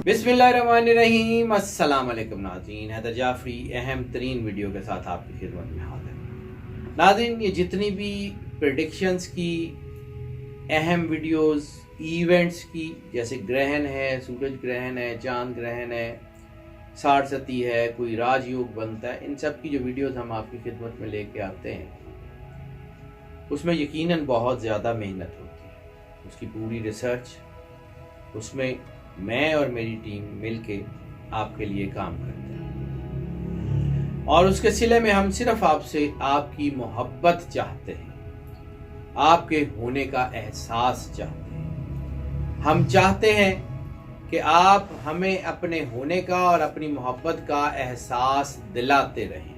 बिस्मिल्लाहिर्रहमानिर्रहीम। अस्सलाम वालेकुम नाज़रीन, हैदर जाफरी अहम तरीन वीडियो के साथ आपकी खिदमत में हाजिर। नाज़रीन, ये जितनी भी प्रेडिक्शंस की अहम वीडियोस, इवेंट्स की, जैसे ग्रहण है, सूरज ग्रहण है, चांद ग्रहण है, साठ सती है, कोई राजयोग बनता है, इन सब की जो वीडियोस हम आपकी खिदमत में लेके आते हैं, उसमें यकीनन बहुत ज़्यादा मेहनत होती है। उसकी पूरी रिसर्च, उसमें मैं और मेरी टीम मिलके आपके लिए काम करते हैं और उसके सिले में हम सिर्फ आपसे आपकी मोहब्बत चाहते हैं, आपके होने का एहसास चाहते हैं। हम चाहते हैं कि आप हमें अपने होने का और अपनी मोहब्बत का एहसास दिलाते रहें।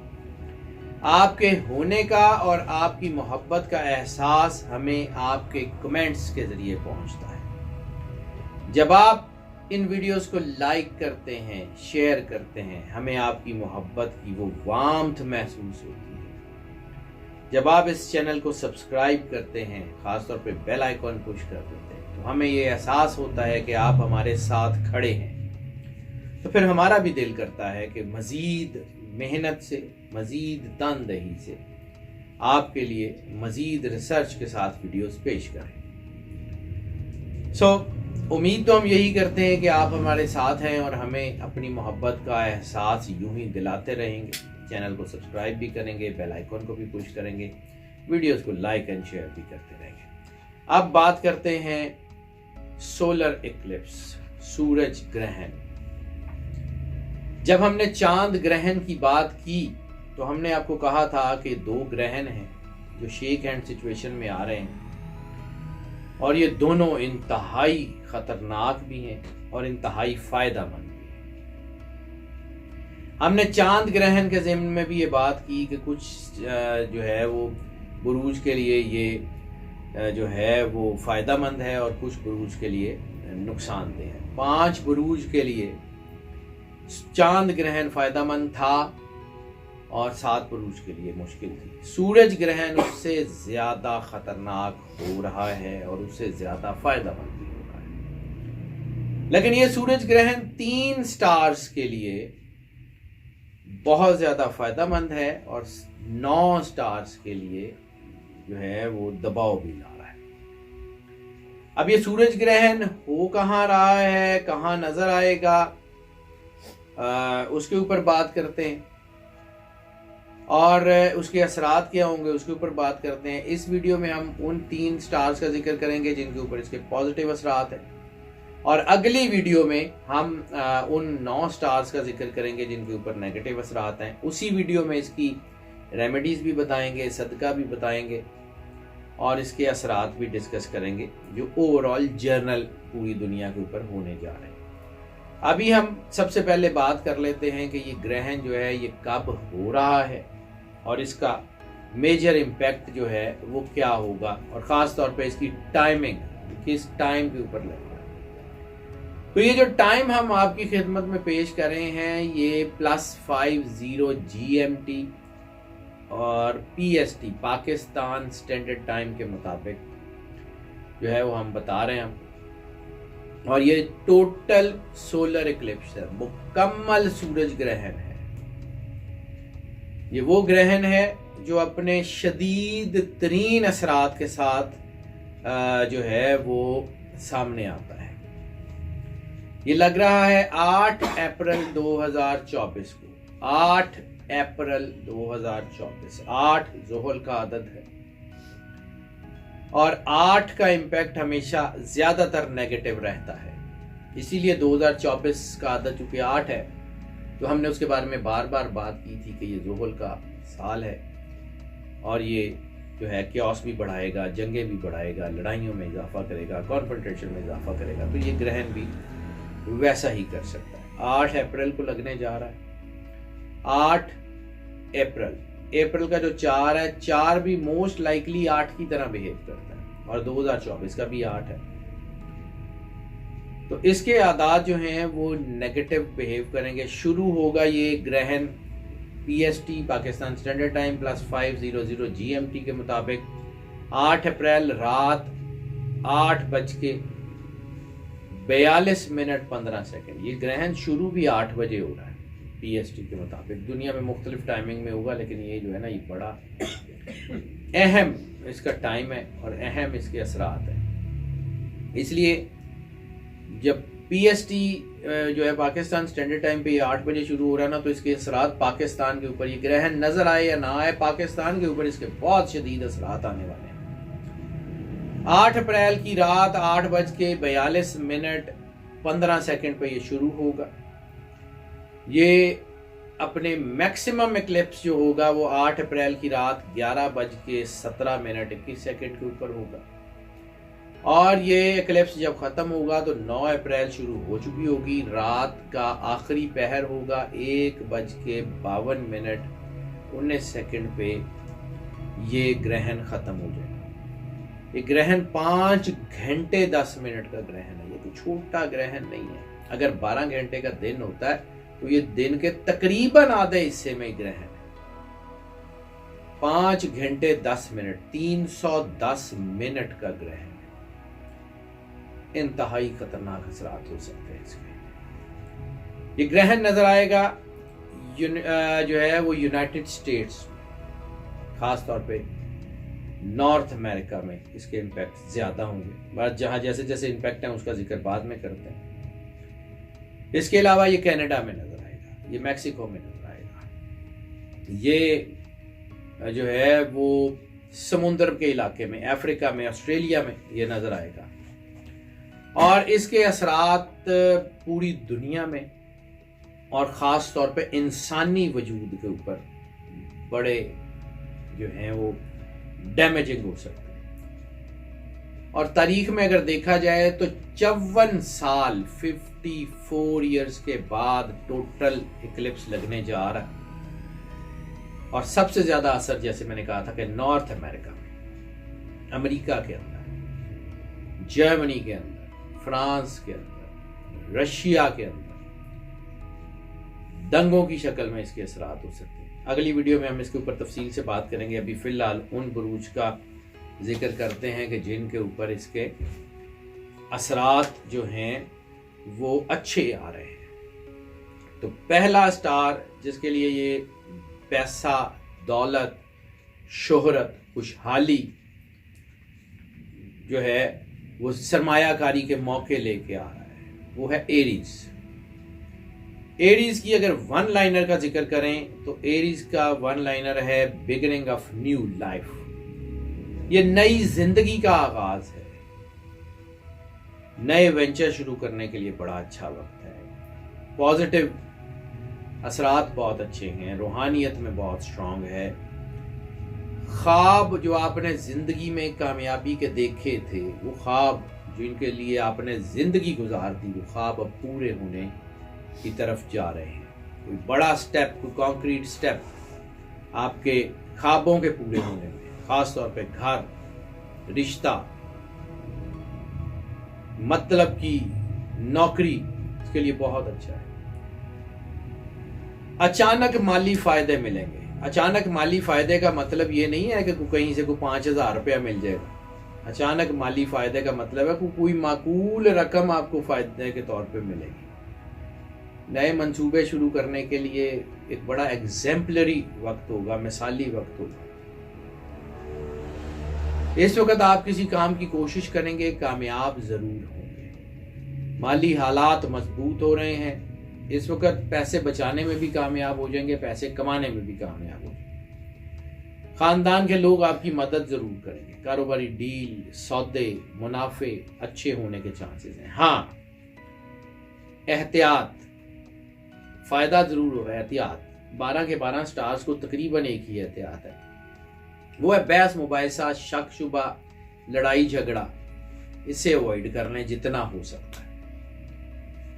आपके होने का और आपकी मोहब्बत का एहसास हमें आपके कमेंट्स के ज़रिए पहुंचता है। जब आप इन वीडियोस को लाइक करते हैं, शेयर करते हैं, हमें आपकी मोहब्बत की वो वार्मथ महसूस होती है। जब आप इस चैनल को सब्सक्राइब करते हैं, ख़ासतौर पे बेल आइकॉन पुश कर देते हैं, तो हमें ये एहसास होता है कि आप हमारे साथ खड़े हैं। तो फिर हमारा भी दिल करता है कि मज़ीद मेहनत से, मज़ीद तनदही से आपके लिए मज़ीद रिसर्च के साथ वीडियोस पेश करें। उम्मीद तो हम यही करते हैं कि आप हमारे साथ हैं और हमें अपनी मोहब्बत का एहसास यूं ही दिलाते रहेंगे। चैनल को सब्सक्राइब भी करेंगे, बेल आइकॉन को भी पुश करेंगे, वीडियोस को लाइक एंड शेयर भी करते रहेंगे। अब बात करते हैं सोलर इक्लिप्स, सूरज ग्रहण। जब हमने चांद ग्रहण की बात की तो हमने आपको कहा था कि दो ग्रहण हैं जो शेक हैंड सिचुएशन में आ रहे हैं और ये दोनों इंतहाई खतरनाक भी हैं और इंतहाई फायदेमंद भी हैं। हमने चांद ग्रहण के ज़िम्न में भी ये बात की कि कुछ जो है वो बुरूज के लिए ये जो है वो फायदेमंद है और कुछ बुरूज के लिए नुकसानदेह है। 5 बुरूज के लिए चांद ग्रहण फायदेमंद था और 7 बुरूज के लिए मुश्किल थी। सूरज ग्रहण उससे ज्यादा खतरनाक हो रहा है और उससे ज्यादा फायदेमंद भी हो रहा है। लेकिन ये सूरज ग्रहण 3 स्टार्स के लिए बहुत ज्यादा फायदेमंद है और 9 स्टार्स के लिए जो है वो दबाव भी ला रहा है। अब ये सूरज ग्रहण हो कहाँ रहा है, कहाँ नजर आएगा, उसके ऊपर बात करते हैं और उसके असरात क्या होंगे उसके ऊपर बात करते हैं। इस वीडियो में हम उन 3 स्टार्स का जिक्र करेंगे जिनके ऊपर इसके पॉजिटिव असरात हैं और अगली वीडियो में हम उन 9 स्टार्स का जिक्र करेंगे जिनके ऊपर नेगेटिव असरात हैं। उसी वीडियो में इसकी रेमेडीज भी बताएंगे, सदका भी बताएंगे और इसके असरात भी डिस्कस करेंगे जो ओवरऑल जर्नल पूरी दुनिया के ऊपर होने जा रहे हैं। अभी हम सबसे पहले बात कर लेते हैं कि ये ग्रहण जो है ये कब हो रहा है और इसका मेजर इम्पैक्ट जो है वो क्या होगा और ख़ास तौर पे इसकी टाइमिंग किस टाइम के ऊपर लगेगा। तो ये जो टाइम हम आपकी खिदमत में पेश कर रहे हैं ये +50 GMT और PST पाकिस्तान स्टैंडर्ड टाइम के मुताबिक जो है वो हम बता रहे हैं और ये टोटल सोलर इक्लिप्स है, मुकम्मल सूरज ग्रहण है। ये वो ग्रहण है जो अपने शदीद तरीन असरात के साथ जो है वो सामने आता है। ये लग रहा है 8 अप्रैल 2024 को। 8 अप्रैल 2024, 8 ज़ोहल का अदद है और 8 का इम्पैक्ट हमेशा ज़्यादातर नेगेटिव रहता है। इसीलिए 2024 का अदद चूँकि 8 है तो हमने उसके बारे में बार बार बात की थी कि ये ज़ोहल का साल है और ये जो है क्योस भी बढ़ाएगा, जंगें भी बढ़ाएगा, लड़ाइयों में इजाफा करेगा, कॉन्फ्रंटेशन में इजाफा करेगा। तो ये ग्रहण भी वैसा ही कर सकता है। 8 अप्रैल को लगने जा रहा है। 8 अप्रैल का जो 4 है, 4 भी मोस्ट लाइकली 8 की तरह बिहेव करता है और 2024 का भी 8 है। तो इसके आदात जो हैं वो नेगेटिव बिहेव करेंगे। शुरू होगा ये ग्रहण PST Pakistan standard time +500 GMT के मुताबिक 8 अप्रैल रात 8:10 42 मिनट 15 सेकंड। ये ग्रहण शुरू भी 8 बजे हो रहा है पीएसटी के मुताबिक। दुनिया में मुख्तलिफ टाइमिंग में होगा, लेकिन ये जो है ना, ये बड़ा अहम इसका टाइम है और अहम इसके असरात हैं। इसलिए जब पीएसटी जो है पाकिस्तान स्टैंडर्ड टाइम पे ये 8 बजे शुरू हो रहा है ना, तो इसके असरात पाकिस्तान के ऊपर, ये ग्रहण नजर आए या ना आए, पाकिस्तान के ऊपर इसके बहुत शदीद असरात आने वाले हैं। 8 अप्रैल की रात 8:42 पे ये शुरू होगा। ये अपने मैक्सिमम एक्लिप्स जो होगा वो 8 अप्रैल की रात 11:17 के ऊपर होगा। और ये एक्लिप्स जब ख़त्म होगा तो 9 अप्रैल शुरू हो चुकी होगी। रात का आखिरी पहर होगा 1:52 पे ये ग्रहण ख़त्म हो जाएगा। ये ग्रहण 5 घंटे 10 मिनट का ग्रहण है। ये कोई छोटा ग्रहण नहीं है। अगर 12 घंटे का दिन होता है तो ये दिन के तकरीबन आधे हिस्से में ग्रहण है। 5 घंटे 10 मिनट 310 मिनट का ग्रहण है। इंतहाई खतरनाक असरात हो सकते हैं इसके। ये ग्रहण नजर आएगा जो है वो यूनाइटेड स्टेट्स, खास तौर पे नॉर्थ अमेरिका में इसके इम्पैक्ट ज्यादा होंगे। बस जहां जैसे जैसे इम्पैक्ट है उसका जिक्र बाद में करते हैं। इसके अलावा ये कनाडा में नजर आएगा, ये मैक्सिको में नजर आएगा, ये जो है वो समुद्र के इलाके में, अफ्रीका में, ऑस्ट्रेलिया में ये नजर आएगा। और इसके असरात पूरी दुनिया में और ख़ास तौर पे इंसानी वजूद के ऊपर बड़े जो हैं वो डैमेजिंग हो सकते हैं। और तारीख में अगर देखा जाए तो 54 साल 54 ईयर्स के बाद टोटल इक्लिप्स लगने जा रहा है। और सबसे ज़्यादा असर, जैसे मैंने कहा था, कि नॉर्थ अमेरिका में, अमेरिका के अंदर, जर्मनी के अंदर, फ्रांस के अंदर, रशिया के अंदर दंगों की शक्ल में इसके असरात हो सकते हैं। अगली वीडियो में हम इसके ऊपर तफसील से बात करेंगे। अभी फिलहाल उन बुरूज का जिक्र करते हैं कि जिनके ऊपर इसके असरात जो हैं वो अच्छे आ रहे हैं। तो पहला स्टार जिसके लिए ये पैसा, दौलत, शोहरत, खुशहाली जो है वो सरमायाकारी के मौके लेके आ रहा है, वो है एरीज। एरीज की अगर वन लाइनर का जिक्र करें तो एरीज का वन लाइनर है बिगिनिंग ऑफ न्यू लाइफ। ये नई जिंदगी का आगाज है। नए वेंचर शुरू करने के लिए बड़ा अच्छा वक्त है। पॉजिटिव असरात बहुत अच्छे हैं, रूहानियत में बहुत स्ट्रांग है। ख्वाब जो आपने जिंदगी में कामयाबी के देखे थे, वो ख्वाब जिनके लिए आपने जिंदगी गुजार दी, वो ख्वाब अब पूरे होने की तरफ जा रहे हैं। कोई बड़ा स्टेप, कोई कॉन्क्रीट स्टेप आपके ख्वाबों के पूरे होने में, खास तौर पे घर, रिश्ता, मतलब की नौकरी, इसके लिए बहुत अच्छा है। अचानक माली फायदे मिलेंगे। अचानक माली फायदे का मतलब ये नहीं है कि कहीं से कोई 5,000 रुपया मिल जाएगा। अचानक माली फायदे का मतलब है कि कोई माकूल रकम आपको फायदे के तौर पे मिलेगी। नए मंसूबे शुरू करने के लिए एक बड़ा एग्जेम्पलरी वक्त होगा, मिसाली वक्त होगा। इस वक्त आप किसी काम की कोशिश करेंगे, कामयाब जरूर होंगे। माली हालात मजबूत हो रहे हैं। इस वक्त पैसे बचाने में भी कामयाब हो जाएंगे, पैसे कमाने में भी कामयाब हो जाएंगे। खानदान के लोग आपकी मदद जरूर करेंगे। कारोबारी डील, सौदे, मुनाफे अच्छे होने के चांसेस हैं। हाँ, एहतियात, फायदा जरूर होगा। एहतियात 12 के 12 स्टार्स को तकरीबन एक ही एहतियात है, वो है बहस मुबाहिसा, शक शुबा, लड़ाई झगड़ा। इसे अवॉइड कर लें जितना हो सकता है।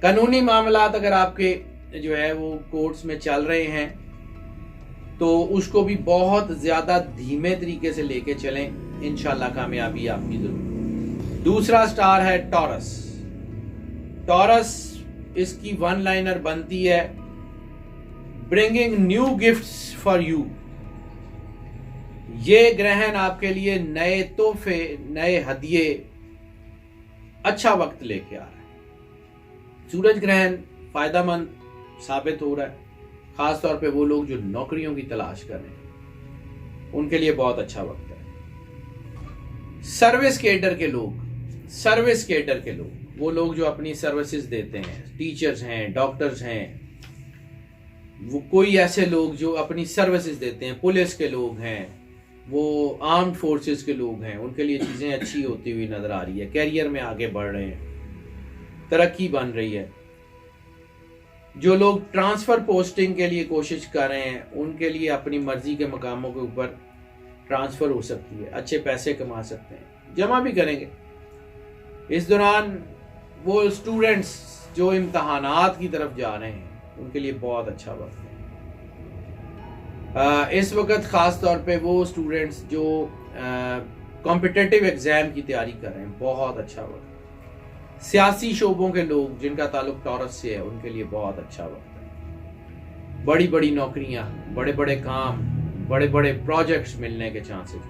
कानूनी मामलात अगर आपके जो है वो कोर्ट्स में चल रहे हैं तो उसको भी बहुत ज्यादा धीमे तरीके से लेके चलें, इंशाल्लाह कामयाबी आपकी जरूर। दूसरा स्टार है टॉरस। टॉरस, इसकी वन लाइनर बनती है bringing new gifts for you. ये ग्रहण आपके लिए नए तोहफे, नए हदिये, अच्छा वक्त लेके आ रहा है। सूरज ग्रहण फायदेमंद साबित हो रहा है, खास तौर पे वो लोग जो नौकरियों की तलाश कर रहे हैं उनके लिए बहुत अच्छा वक्त है। सर्विस कैडर के लोग वो लोग जो अपनी सर्विसेज देते हैं, टीचर्स हैं, डॉक्टर्स हैं, वो कोई ऐसे लोग जो अपनी सर्विसेज देते हैं, पुलिस के लोग हैं, वो आर्म्ड फोर्सेस के लोग हैं, उनके लिए चीज़ें अच्छी होती हुई नजर आ रही है। कैरियर में आगे बढ़ रहे हैं, तरक्की बन रही है। जो लोग ट्रांसफर पोस्टिंग के लिए कोशिश कर रहे हैं उनके लिए अपनी मर्जी के मकामों के ऊपर ट्रांसफर हो सकती है, अच्छे पैसे कमा सकते हैं, जमा भी करेंगे। इस दौरान वो स्टूडेंट्स जो इम्तहानात की तरफ जा रहे हैं उनके लिए बहुत अच्छा वक्त है। इस वक्त खास तौर पे वो स्टूडेंट्स जो कॉम्पिटिटिव एग्जाम की तैयारी कर रहे हैं, बहुत अच्छा वक्त है। सियासी शोबों के लोग जिनका ताल्लुक टॉरस से है उनके लिए बहुत अच्छा वक्त है। बड़ी बड़ी नौकरियां, बड़े बड़े काम, बड़े बड़े प्रोजेक्ट्स मिलने के चांसेस।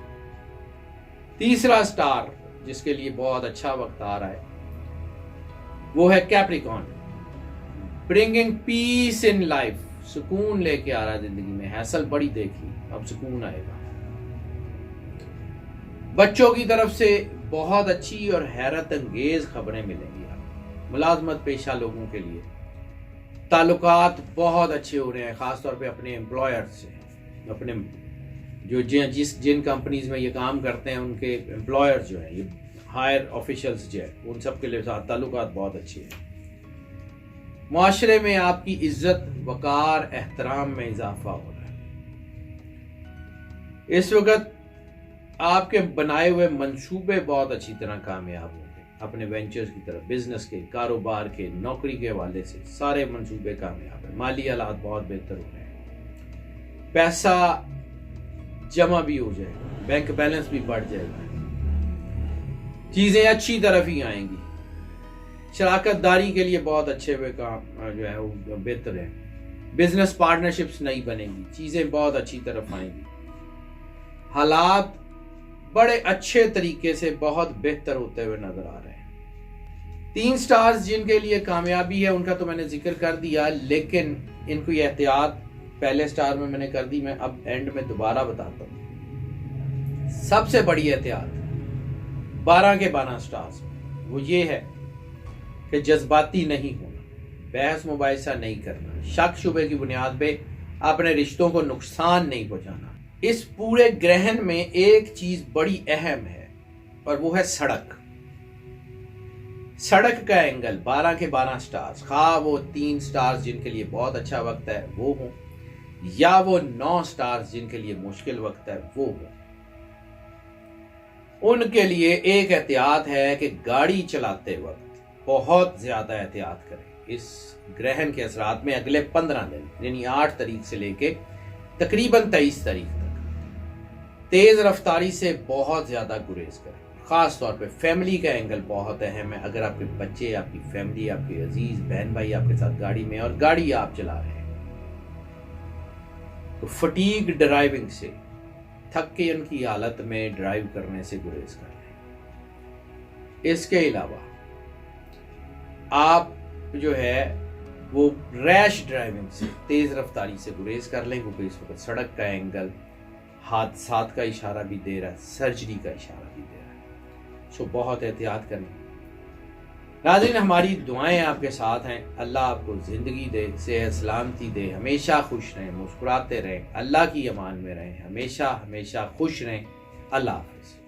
तीसरा स्टार जिसके लिए बहुत अच्छा वक्त आ रहा है वो है Capricorn. Bringing peace in life, सुकून लेके आ रहा है जिंदगी में। हैसल बड़ी देखी, अब सुकून आएगा। बच्चों की तरफ से बहुत अच्छी और हैरत अंगेज खबरें मिलेंगी आपको। मुलाजमत पेशा लोगों के लिए ताल्लुकात बहुत अच्छे हो रहे हैं, खासतौर पे अपने एम्प्लॉयर से, अपने जो जिन कंपनीज में ये काम करते हैं उनके एम्प्लॉयर जो है, ये हायर ऑफिशियल्स जो है, उन सब के लिए ताल्लुकात बहुत अच्छे हैं। मुआशरे में आपकी इज्जत, वकार, एहतराम में इजाफा हो रहा है। इस वक्त आपके बनाए हुए मंसूबे बहुत अच्छी तरह कामयाब होंगे। अपने वेंचर्स की तरफ, बिजनेस के, कारोबार के, नौकरी के हवाले से सारे मंसूबे कामयाब है। माली हालात बहुत बेहतर हो रहे हैं, पैसा जमा भी हो जाएगा, बैंक बैलेंस भी बढ़ जाएगा, चीजें अच्छी तरफ ही आएंगी। शराकतदारी के लिए बहुत अच्छे हुए काम जो है वो बेहतर है। बिजनेस पार्टनरशिप्स नई बनेंगी, चीजें बहुत अच्छी तरफ आएंगी। हालात बड़े अच्छे तरीके से बहुत बेहतर होते हुए नजर आ रहे हैं। 3 स्टार्स जिनके लिए कामयाबी है उनका तो मैंने जिक्र कर दिया, लेकिन इनको ये एहतियात पहले स्टार में मैंने कर दी, मैं अब एंड में दोबारा बताता हूं। सबसे बड़ी एहतियात 12 के 12 स्टार्स वो ये है कि जज्बाती नहीं होना, बहस मुबाहिसा नहीं करना, शक शुबे की बुनियाद पे अपने रिश्तों को नुकसान नहीं पहुंचाना। इस पूरे ग्रहण में एक चीज बड़ी अहम है और वो है सड़क। सड़क का एंगल 12 के 12 स्टार्स, खा वो 3 स्टार्स जिनके लिए बहुत अच्छा वक्त है वो हो, या वो 9 स्टार्स जिनके लिए मुश्किल वक्त है वो हो, उनके लिए एक एहतियात है कि गाड़ी चलाते वक्त बहुत ज्यादा एहतियात करें। इस ग्रहण के असरात में अगले 15 दिन यानी 8 तारीख से लेके तकरीबन 23 तारीख तक तेज रफ्तारी से बहुत ज्यादा गुरेज करें। खास तौर पे फैमिली का एंगल बहुत अहम है। अगर आपके बच्चे, आपकी फैमिली, आपके अजीज बहन भाई आपके साथ गाड़ी में और गाड़ी आप चला रहे हैं तो फटीग ड्राइविंग से, थक के उनकी हालत में ड्राइव करने से गुरेज कर लें। इसके अलावा आप जो है वो रैश ड्राइविंग से, तेज रफ्तारी से गुरेज कर लें, क्योंकि इस वक्त सड़क का एंगल हादसात का इशारा भी दे रहा है, सर्जरी का इशारा भी दे रहा है। सो बहुत एहतियात करें। नाज़रीन, हमारी दुआएं आपके साथ हैं। अल्लाह आपको जिंदगी दे, सेहत सलामती दे, हमेशा खुश रहें, मुस्कुराते रहें, अल्लाह की अमान में रहें, हमेशा हमेशा खुश रहें। अल्लाह हाफ़िज़।